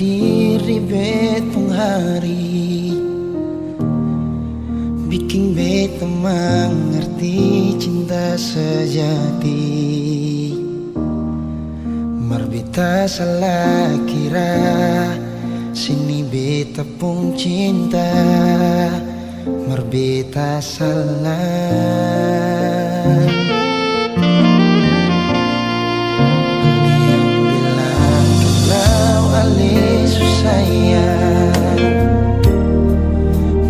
hadir di betong hari, bikin beta mengerti cinta sejati. Marbita salah kira, sini beta pun cinta. Marbita salah. Sayang,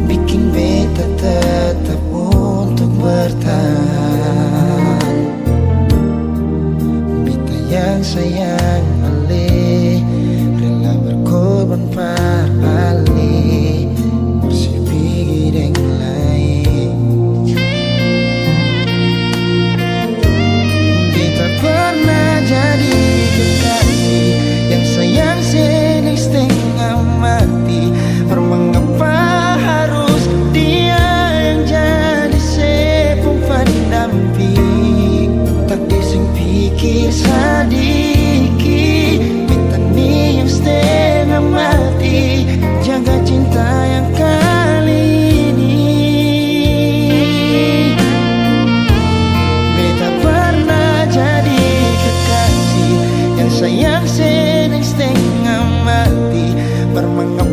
bikin beta tetap untuk bertahan. Beta yang sayang ale, rela berkorban parale, bersih yang lain. Beta pernah jadi kekasih yang sayang setengah mati. Mengapa harus dia yang jadi sepung pendamping? Tak dising pikir sedikit, beta ni yang setengah mati, jaga cinta yang kali ini. Beta pernah jadi kekasih yang sayang setengah mati. Bermengapa